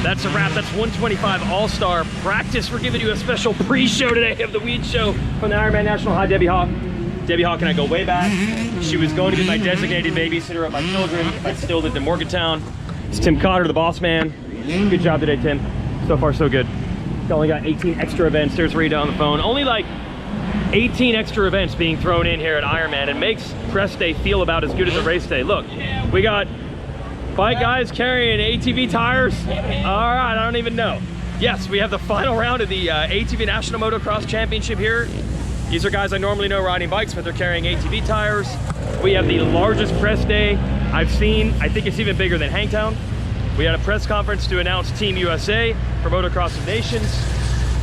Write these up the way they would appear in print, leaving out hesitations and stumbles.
That's a wrap. That's 125 All-Star practice. We're giving you a special pre-show today of the Weege show from the Ironman National. Hi, Debbie Hawk. Debbie Hawk and I go way back. She was going to be my designated babysitter of my children if I still lived in Morgantown. It's Tim Cotter, the boss man. Good job today, Tim. So far, so good. Only got 18 extra events. There's Rita on the phone. Only like 18 extra events being thrown in here at Ironman. It makes press day feel about as good as a race day. Look, we got bike guys carrying ATV tires. All right, I don't even know. Yes, we have the final round of the ATV National Motocross Championship here. These are guys I normally know riding bikes, but they're carrying ATV tires. We have the largest press day I've seen. I think it's even bigger than Hangtown. We had a press conference to announce Team USA for Motocross of Nations.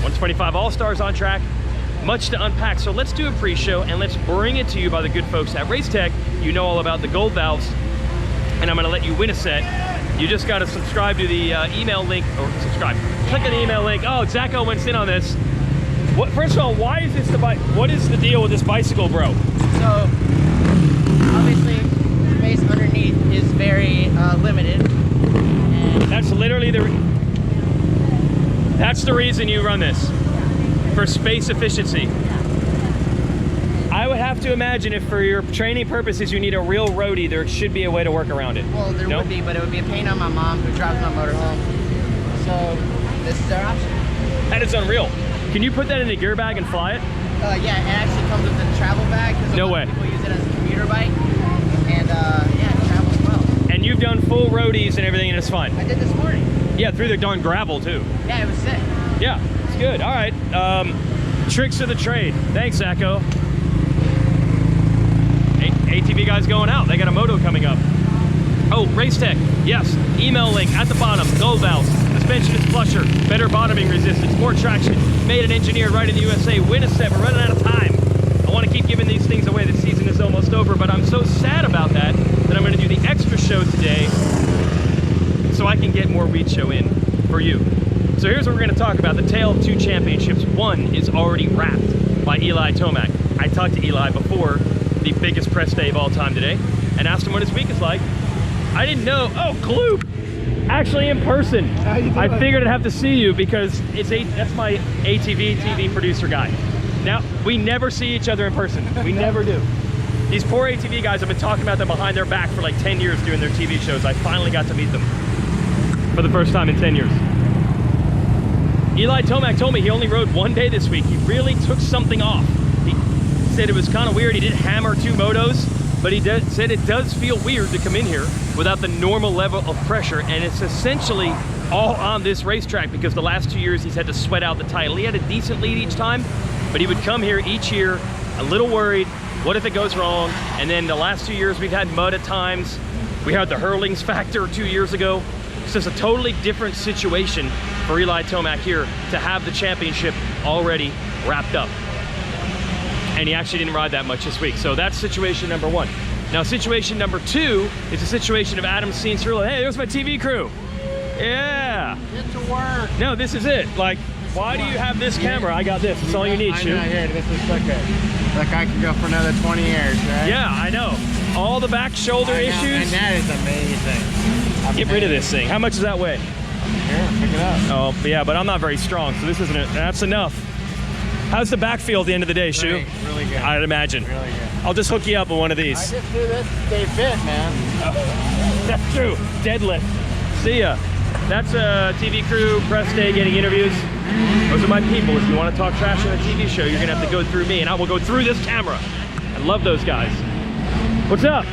125 All-Stars on track. Much to unpack, so let's do a pre-show and let's bring it to you by the good folks at Racetech. You know all about the gold valves, and I'm gonna let you win a set. You just gotta subscribe to the email link, or subscribe. Click on the email link. Oh, Zach went in on this. What? First of all, why is this the bike? What is the deal with this bicycle, bro? So, obviously, space underneath is very limited. And that's literally that's the reason you run this, for space efficiency. I would have to imagine if for your training purposes you need a real roadie, there should be a way to work around it. Well, there would be, but it would be a pain on my mom who drives my motorhome. So this is our option. That is unreal. Can you put that in a gear bag and fly it? Yeah, it actually comes with a travel bag. No way. People use it as a commuter bike, and yeah, it travels well. And you've done full roadies and everything, and it's fun. I did this morning. Yeah, through the darn gravel too. Yeah, it was sick. Yeah, it's good. All right, tricks of the trade. Thanks, Zacho. ATV guys going out. They got a moto coming up. Oh, Racetech. Yes, email link at the bottom. Gold valves. Suspension is plusher. Better bottoming resistance. More traction. Made and engineered right in the USA. Win a set. We're running out of time. I want to keep giving these things away. The season is almost over, but I'm so sad about that I'm going to do the extra show today so I can get more Weege show in for you. So here's what we're going to talk about. The tale of two championships. One is already wrapped by Eli Tomac. I talked to Eli before the biggest press day of all time today and asked him what his week is like. I didn't know. Oh, Gloop! Actually in person. I figured I'd have to see you because that's my ATV TV producer guy. Now, we never see each other in person. We never do. These poor ATV guys, have been talking about them behind their back for like 10 years doing their TV shows. I finally got to meet them for the first time in 10 years. Eli Tomac told me he only rode one day this week. He really took something off. He said it was kind of weird. He didn't hammer two motos, but he said it does feel weird to come in here without the normal level of pressure, and it's essentially all on this racetrack because the last 2 years he's had to sweat out the title. He had a decent lead each time, but he would come here each year a little worried. What if it goes wrong? And then the last 2 years we've had mud at times. We had the hurlings factor 2 years ago. It's just a totally different situation for Eli Tomac here to have the championship already wrapped up. And he actually didn't ride that much this week. So that's situation number one. Now, situation number two is the situation of Adam Cianciarulo. Hey, there's my TV crew. Yeah. Get to work. No, this is it. Like, why do you have this camera? I got this. It's all you need, Shu. Here, this is okay. Like I could go for another 20 years, right? Yeah, I know. All the back shoulder issues. And that is amazing. Get rid of this thing. How much does that weigh? Here, pick it up. Oh, yeah, but I'm not very strong, so this isn't it. That's enough. How's the back feel at the end of the day, Shu? Really good. I'd imagine. Really good. I'll just hook you up with one of these. I just do this to stay fit, man. That's true. Deadlift. See ya. That's a TV crew, press day, getting interviews. Those are my people. If you want to talk trash on a TV show, you're going to have to go through me, and I will go through this camera. I love those guys. What's up?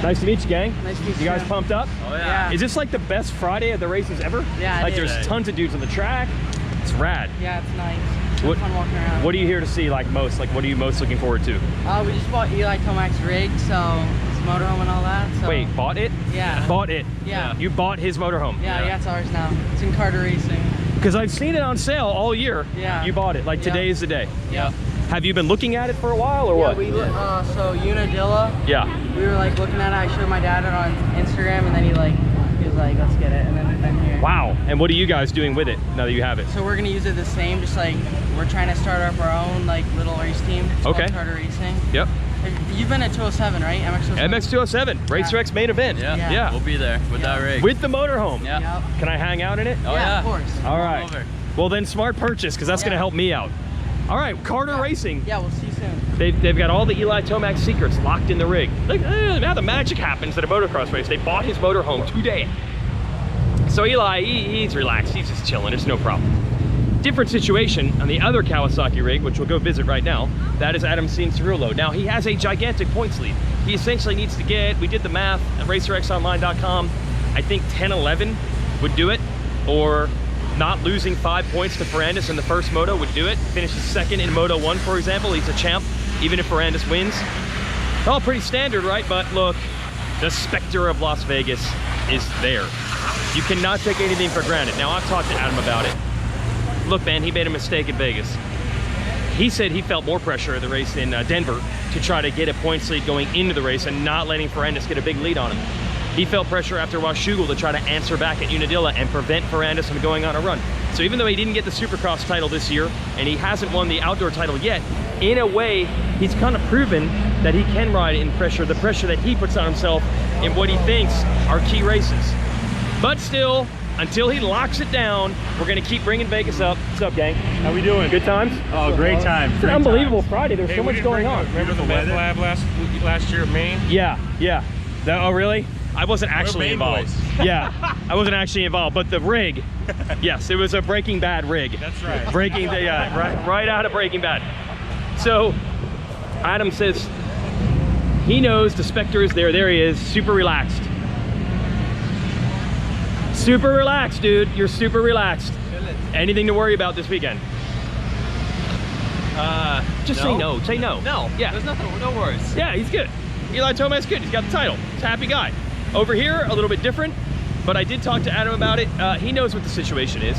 Nice to meet you, gang. Nice to meet you. You guys pumped up? Oh, yeah. Is this like the best Friday of the races ever? Yeah, Like it is. there's tons of dudes on the track. It's rad. Yeah, it's nice. What, Fun walking around. what are you here to see like most? Like what are you most looking forward to? We just bought Eli Tomac's rig, so his motorhome and all that. So. Wait, bought it? Yeah. Bought it? Yeah. You bought his motorhome? Yeah, it's ours now. It's in Carter Racing. Because I've seen it on sale all year. Yeah. You bought it. Like today is the day. Yeah. Have you been looking at it for a while or what? Yeah, so Unadilla. Yeah. We were like looking at it. I showed my dad it on Instagram, and then he was like, let's get it, and then here. Wow. And what are you guys doing with it now that you have it? So we're gonna use it the same, just like we're trying to start up our own like little race team. It's Okay. called Carter Racing. Yep. You've been at 207, right? MX 207? MX 207, Racer X main event. Yeah. We'll be there with that rig. With the motorhome. Yeah. Yep. Can I hang out in it? Oh, Yeah, of course. All right. Over. Well then, smart purchase, because that's going to help me out. All right, Carter Racing. Yeah, we'll see you soon. They've got all the Eli Tomac secrets locked in the rig. Like, now the magic happens at a motocross race. They bought his motorhome today. So Eli, he's relaxed. He's just chilling. It's no problem. Different situation on the other Kawasaki rig, which we'll go visit right now. That is Adam Cianciarulo. Now, he has a gigantic points lead. He essentially needs to get, we did the math at racerxonline.com, I think 10-11 would do it, or not losing 5 points to Ferrandis in the first moto would do it. Finishes second in Moto 1, for example. He's a champ, even if Ferrandis wins. All pretty standard, right? But look, the specter of Las Vegas is there. You cannot take anything for granted. Now, I've talked to Adam about it. Look, man, he made a mistake in Vegas. He said he felt more pressure at the race in Denver to try to get a points lead going into the race and not letting Ferrandis get a big lead on him. He felt pressure after Washougal to try to answer back at Unadilla and prevent Ferrandis from going on a run. So even though he didn't get the Supercross title this year and he hasn't won the outdoor title yet, in a way, he's kind of proven that he can ride in pressure, the pressure that he puts on himself in what he thinks are key races. But still, until he locks it down, we're gonna keep bringing Vegas up. What's up, gang? How we doing? Good times? Oh, great time. It's an unbelievable Friday. There's so much going on. Remember the weather lab last year at Maine? Yeah. Oh, really? I wasn't actually Maine involved. boys. Yeah, I wasn't actually involved, but the rig, yes, it was a Breaking Bad rig. That's right. Right out of Breaking Bad. So, Adam says he knows the Spectre is there. There he is, super relaxed. Super relaxed, dude. You're super relaxed. Anything to worry about this weekend? Just say no. Say no. No. Yeah. There's nothing. No worries. Yeah, he's good. Eli Tomac's good. He's got the title. He's a happy guy. Over here, a little bit different, but I did talk to Adam about it. He knows what the situation is.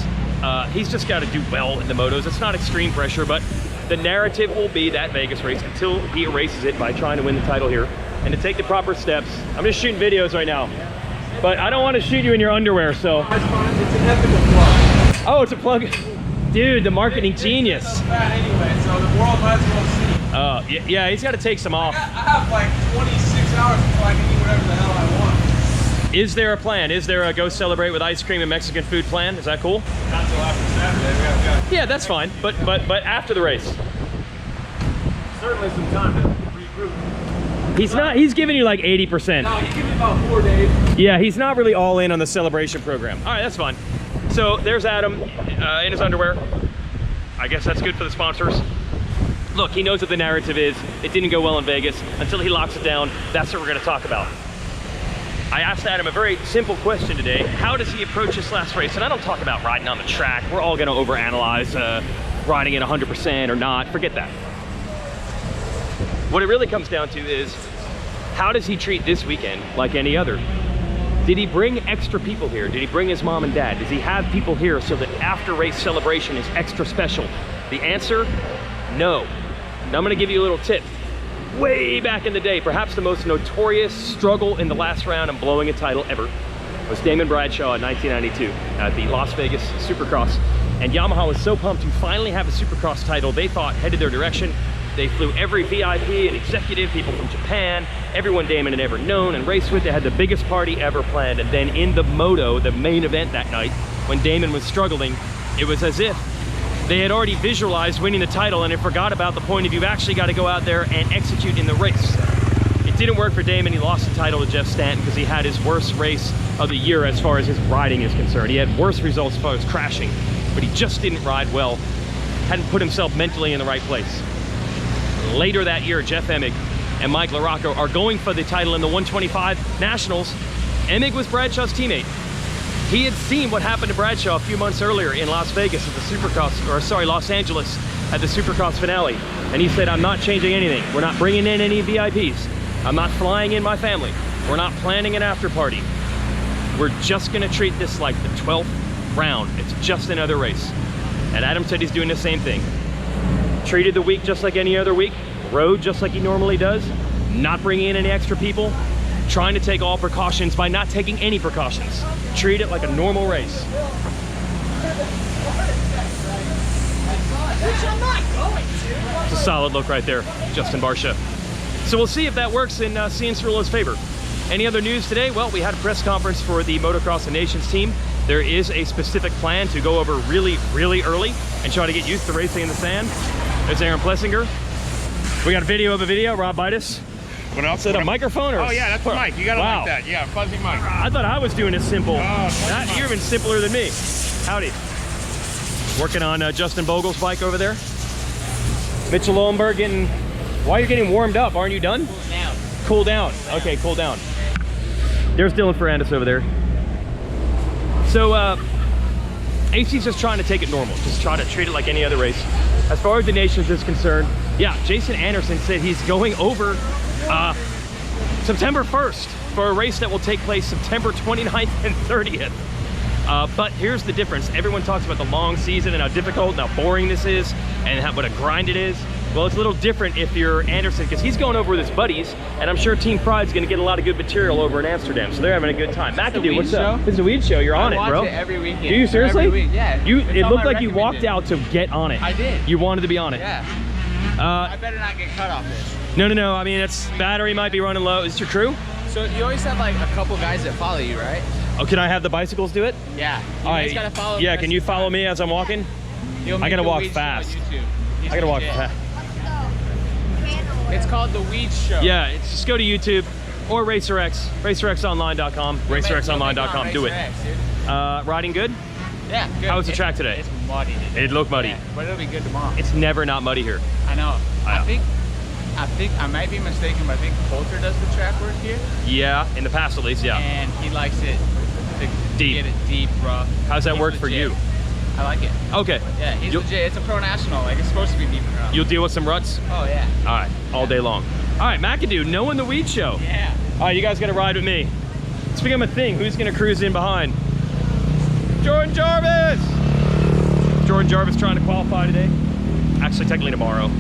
He's just got to do well in the motos. It's not extreme pressure, but the narrative will be that Vegas race until he erases it by trying to win the title here and to take the proper steps. I'm just shooting videos right now, but I don't want to shoot you in your underwear, so. It's an ethical plug. Oh, it's a plug. Dude, the marketing genius. It's bad anyway, so the world might as well see. Yeah, he's got to take some off. I have like 26 hours before I can eat whatever the hell I want. Is there a plan? Is there a go celebrate with ice cream and Mexican food plan? Is that cool? Not till after Saturday. Yeah, that's fine. But after the race. Certainly some time to regroup. He's giving you like 80%. No, you give me about 4 days. Yeah, he's not really all in on the celebration program. All right, that's fine. So there's Adam in his underwear. I guess that's good for the sponsors. Look, he knows what the narrative is. It didn't go well in Vegas. Until he locks it down, that's what we're gonna talk about. I asked Adam a very simple question today. How does he approach this last race? And I don't talk about riding on the track. We're all gonna overanalyze riding at 100% or not. Forget that. What it really comes down to is, how does he treat this weekend like any other? Did he bring extra people here? Did he bring his mom and dad? Does he have people here so that after race celebration is extra special? The answer, no. Now I'm gonna give you a little tip. Way back in the day, perhaps the most notorious struggle in the last round and blowing a title ever was Damon Bradshaw in 1992 at the Las Vegas Supercross. And Yamaha was so pumped to finally have a Supercross title, they thought headed their direction. They flew every VIP and executive, people from Japan, everyone Damon had ever known and raced with. They had the biggest party ever planned. And then in the moto, the main event that night, when Damon was struggling, it was as if they had already visualized winning the title and had forgot about the point of you've actually got to go out there and execute in the race. It didn't work for Damon. He lost the title to Jeff Stanton because he had his worst race of the year as far as his riding is concerned. He had worse results as far as crashing, but he just didn't ride well, hadn't put himself mentally in the right place. Later that year, Jeff Emig and Mike LaRocco are going for the title in the 125 Nationals. Emig was Bradshaw's teammate. He had seen what happened to Bradshaw a few months earlier in Las Vegas at the Supercross, or sorry, Los Angeles at the Supercross finale. And he said, I'm not changing anything. We're not bringing in any VIPs. I'm not flying in my family. We're not planning an after party. We're just gonna treat this like the 12th round. It's just another race. And Adam said he's doing the same thing. Treated the week just like any other week, rode just like he normally does, not bringing in any extra people, trying to take all precautions by not taking any precautions. Treat it like a normal race. It's a solid look right there, Justin Barsha. So we'll see if that works in Cianciarulo's favor. Any other news today? Well, we had a press conference for the Motocross of Nations team. There is a specific plan to go over really, really early and try to get used to racing in the sand. There's Aaron Plessinger. We got a video of a video, Rob Bitus. What else? Is it a microphone or? Oh yeah, that's the mic. You gotta like that. Yeah, fuzzy mic. I thought I was doing it simple. You're even simpler than me. Howdy. Working on Justin Vogle's bike over there. Mitchell Lowenberg getting, why are you getting warmed up? Aren't you done? Cool down. Cool down. Okay, cool down. There's Dylan Ferrandis over there. So AC's just trying to take it normal. Just try to treat it like any other race. As far as the Nations is concerned, yeah, Jason Anderson said he's going over September 1st for a race that will take place September 29th and 30th. But here's the difference. Everyone talks about the long season and how difficult and how boring this is and what a grind it is. Well, it's a little different if you're Anderson, because he's going over with his buddies, and I'm sure Team Pride's going to get a lot of good material over in Amsterdam, so they're having a good time. McAdoo, what's up? This is a Weege show. You're on it, bro. I watch it every weekend. Do you seriously? Every week, yeah. It looked like you walked out to get on it. I did. You wanted to be on it. Yeah. I better not get cut off this. No. I mean, it's battery might be running low. Is this your crew? So you always have like a couple guys that follow you, right? Oh, can I have the bicycles do it? Yeah. You All guys right. gotta follow. Yeah. Can you follow me as I'm walking? I gotta walk fast. I gotta walk fast. It's called the Weege Show. Yeah, it's just go to YouTube or RacerX, racerxonline.com, racerxonline.com. Do it. Riding good? Yeah, good. How was the track today? It's muddy today. It looked muddy. Yeah, but it'll be good tomorrow. It's never not muddy here. I know. I think I might be mistaken, but I think Coulter does the track work here. Yeah, in the past at least, yeah. And he likes it to Deep. get it deep, rough. How's that He's work for legit. you? I like it. Okay. Yeah, he's legit. It's a pro national. Like, it's supposed to be deep and rough. You'll deal with some ruts? Oh, yeah. All right, all day long. All right, McAdoo, knowing the Weege Show. Yeah. All right, you guys gotta ride with me. It's become a thing. Who's gonna cruise in behind? Jordan Jarvis! Jordan Jarvis trying to qualify today. Actually, technically tomorrow.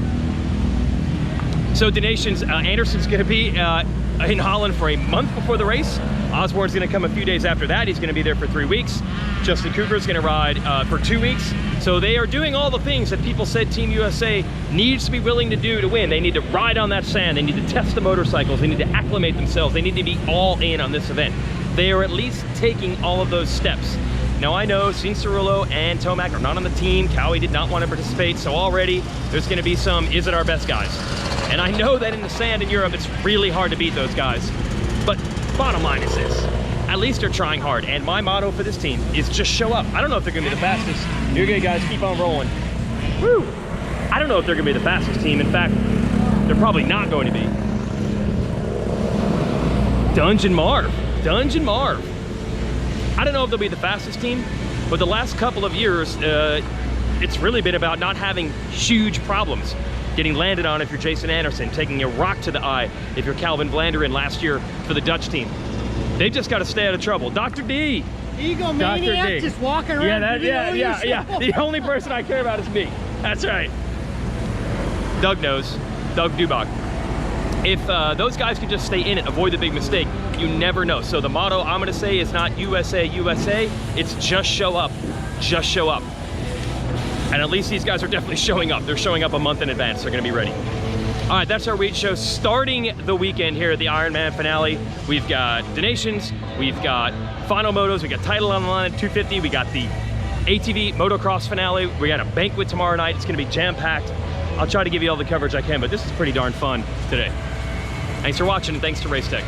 So the Nations, Anderson's gonna be in Holland for a month before the race. Osborne's gonna come a few days after that. He's gonna be there for 3 weeks. Justin Cooper's gonna ride for 2 weeks. So they are doing all the things that people said Team USA needs to be willing to do to win. They need to ride on that sand. They need to test the motorcycles. They need to acclimate themselves. They need to be all in on this event. They are at least taking all of those steps. Now I know Cianciarulo and Tomac are not on the team. Cowie did not want to participate. So already there's gonna be some, is it our best guys? And I know that in the sand in Europe, it's really hard to beat those guys. But bottom line is this, at least they're trying hard. And my motto for this team is just show up. I don't know if they're gonna be the fastest. You're good, guys, keep on rolling. Woo! I don't know if they're gonna be the fastest team. In fact, they're probably not going to be. Dungeon Marv. I don't know if they'll be the fastest team, but the last couple of years, it's really been about not having huge problems. Getting landed on if you're Jason Anderson, taking a rock to the eye if you're Calvin Vlanderen last year for the Dutch team. They've just got to stay out of trouble. Dr. D. Egomaniac just walking around. Yeah. The only person I care about is me. That's right. Doug knows. Doug Dubach. If those guys can just stay in it, avoid the big mistake, you never know. So the motto I'm gonna say is not USA, USA, it's just show up. Just show up. And at least these guys are definitely showing up. They're showing up a month in advance. They're gonna be ready. All right, that's our Weege Show. Starting the weekend here at the Ironman finale, we've got the Nations, we've got Final Motos, we got title on the line at 250, we got the ATV Motocross finale, we got a banquet tomorrow night. It's gonna be jam-packed. I'll try to give you all the coverage I can, but this is pretty darn fun today. Thanks for watching and thanks to Racetech.